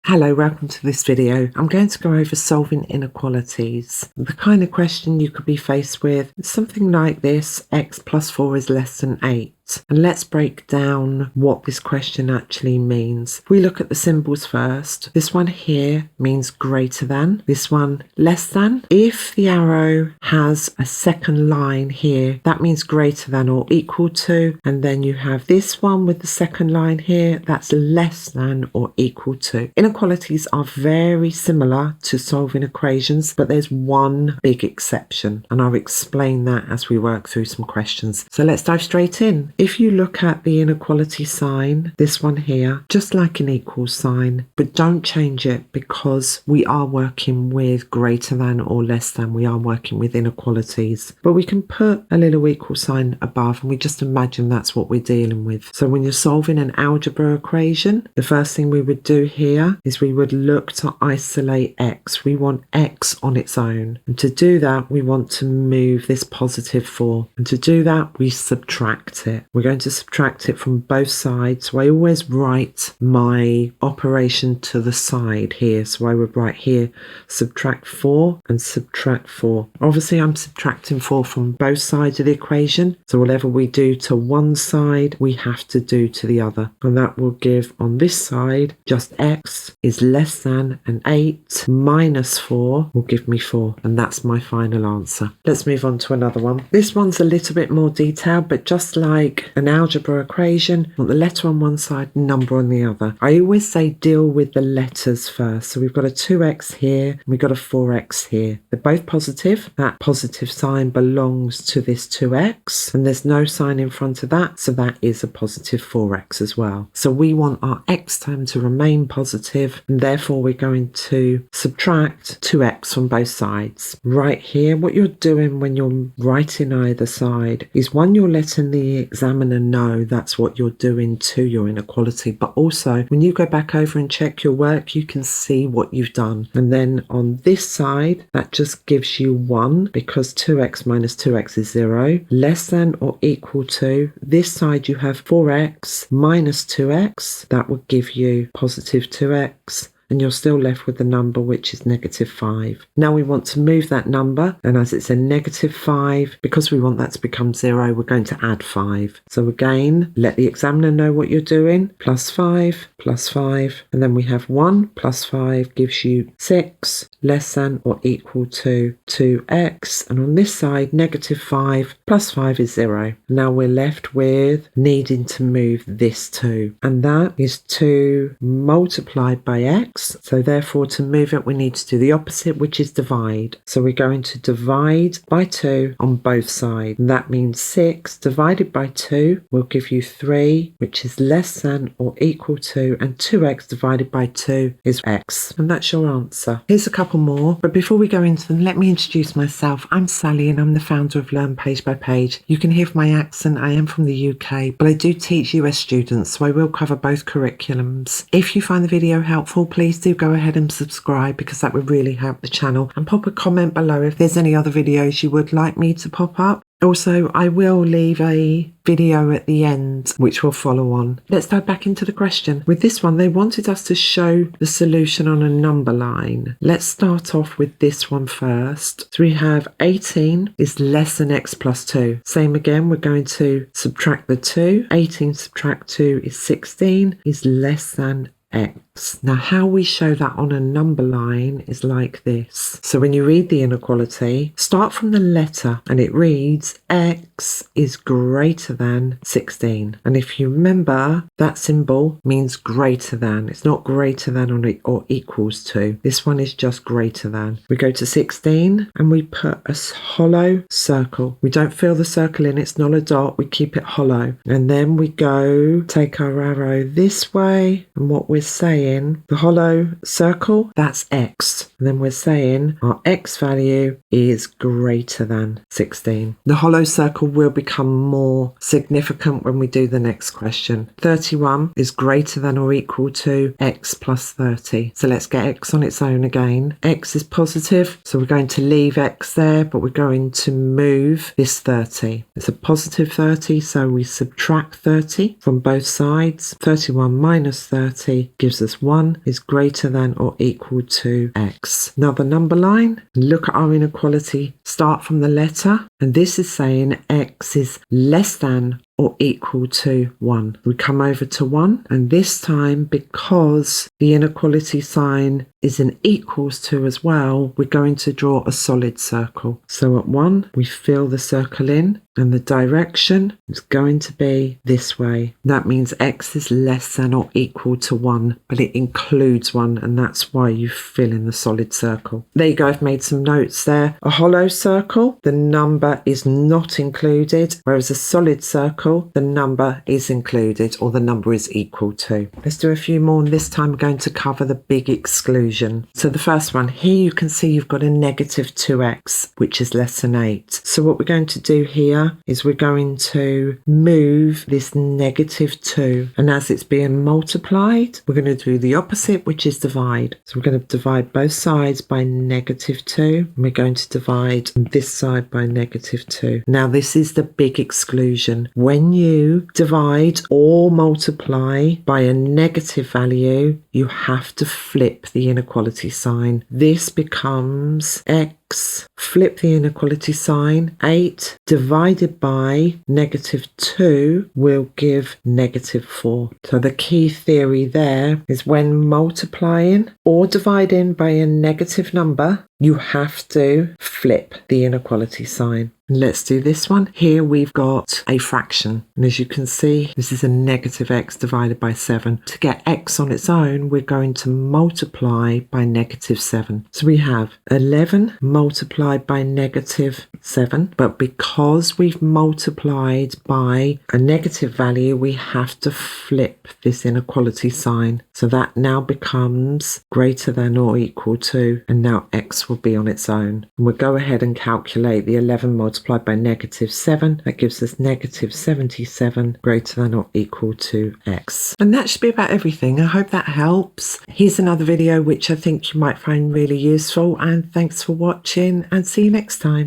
Hello, welcome to this video. I'm going to go over solving inequalities. The kind of question you could be faced with is something like this: x plus 4 is less than 8. And let's break down what this question actually means. If we look at the symbols first, this one here means greater than, this one less than. If the arrow has a second line here, that means greater than or equal to, and then you have this one with the second line here, that's less than or equal to. Inequalities are very similar to solving equations, but there's one big exception, and I'll explain that as we work through some questions. So let's dive straight in. If you look at the inequality sign, this one here, just like an equal sign, but don't change it because we are working with greater than or less than. We are working with inequalities, but we can put a little equal sign above and we just imagine that's what we're dealing with. So when you're solving an algebra equation, the first thing we would do here is we would look to isolate x. We want x on its own. And to do that, we want to move this positive 4. And to do that, we subtract it. We're going to subtract it from both sides. So I always write my operation to the side here. So I would write here, subtract 4 and subtract 4. Obviously, I'm subtracting 4 from both sides of the equation. So whatever we do to one side, we have to do to the other. And that will give on this side, just x is less than an 8 minus 4 will give me 4. And that's my final answer. Let's move on to another one. This one's a little bit more detailed, but just like an algebra equation, want the letter on one side, number on the other. I always say deal with the letters first. So we've got a 2x here and we've got a 4x here. They're both positive. That positive sign belongs to this 2x and there's no sign in front of that, so that is a positive 4x as well. So we want our x term to remain positive and therefore we're going to subtract 2x from both sides. Right here, what you're doing when you're writing either side is one, you're letting the examiner know that's what you're doing to your inequality, but also when you go back over and check your work, you can see what you've done. And then on this side, that just gives you 1 because 2x minus 2x is 0, less than or equal to. This side you have 4x minus 2x, that would give you positive 2x. And you're still left with the number which is negative 5. Now we want to move that number, and as it's a negative 5, because we want that to become 0, we're going to add 5. So again, let the examiner know what you're doing. Plus 5, and then we have 1 plus 5 gives you 6, less than or equal to 2x. And on this side, negative 5 plus 5 is 0. Now we're left with needing to move this 2, and that is 2 multiplied by x. So therefore, to move it, we need to do the opposite, which is divide. So we're going to divide by 2 on both sides. And that means 6 divided by 2 will give you 3, which is less than or equal to, and 2x divided by 2 is x. And that's your answer. Here's a couple more, but before we go into them, let me introduce myself. I'm Sally and I'm the founder of Learn Page by Page. You can hear from my accent, I am from the UK, but I do teach US students, so I will cover both curriculums. If you find the video helpful, please do go ahead and subscribe because that would really help the channel, and pop a comment below if there's any other videos you would like me to pop up. Also, I will leave a video at the end which will follow on. Let's dive back into the question. With this one, they wanted us to show the solution on a number line. Let's start off with this one first. So we have 18 is less than x plus 2. Same again, we're going to subtract the 2. 18 subtract 2 is 16, is less than x. Now how we show that on a number line is like this. So when you read the inequality, start from the letter and it reads x is greater than 16. And if you remember, that symbol means greater than. It's not greater than or equals to. This one is just greater than. We go to 16 and we put a hollow circle. We don't fill the circle in, it's not a dot, we keep it hollow. And then we go take our arrow this way, and what we're saying, the hollow circle, that's x. And then we're saying our x value is greater than 16. The hollow circle will become more significant when we do the next question. 31 is greater than or equal to x plus 30. So let's get x on its own again. X is positive, so we're going to leave x there, but we're going to move this 30. It's a positive 30, so we subtract 30 from both sides. 31 minus 30 gives us because 1 is greater than or equal to x. Now the number line, look at our inequality, start from the letter, and this is saying x is less than or equal to 1. We come over to 1, and this time, because the inequality sign is an equals to as well, we're going to draw a solid circle. So at 1, we fill the circle in, and the direction is going to be this way. That means x is less than or equal to 1, but it includes 1, and that's why you fill in the solid circle. There you go, I've made some notes there. A hollow circle, the number is not included, whereas a solid circle, the number is included, or the number is equal to. Let's do a few more, and this time we're going to cover the big exclusion. So the first one, here you can see you've got a negative 2x, which is less than 8. So what we're going to do here is we're going to move this negative 2, and as it's being multiplied, we're going to do the opposite, which is divide. So we're going to divide both sides by negative 2, and we're going to divide this side by negative 2. Now this is the big exclusion. When you divide or multiply by a negative value, you have to flip the inequality sign. This becomes x, flip the inequality sign, 8 divided by negative 2 will give negative 4. So the key theory there is when multiplying or dividing by a negative number, you have to flip the inequality sign. Let's do this one. Here we've got a fraction, and as you can see, this is a negative x divided by 7. To get x on its own, we're going to multiply by negative 7. So we have 11 multiplied by negative 7, but because we've multiplied by a negative value, we have to flip this inequality sign. So that now becomes greater than or equal to, and now x will be on its own. And we'll go ahead and calculate the 11 multiplied by negative 7. That gives us negative 77 greater than or equal to x. And that should be about everything. I hope that helps. Here's another video which I think you might find really useful, and thanks for watching, and see you next time.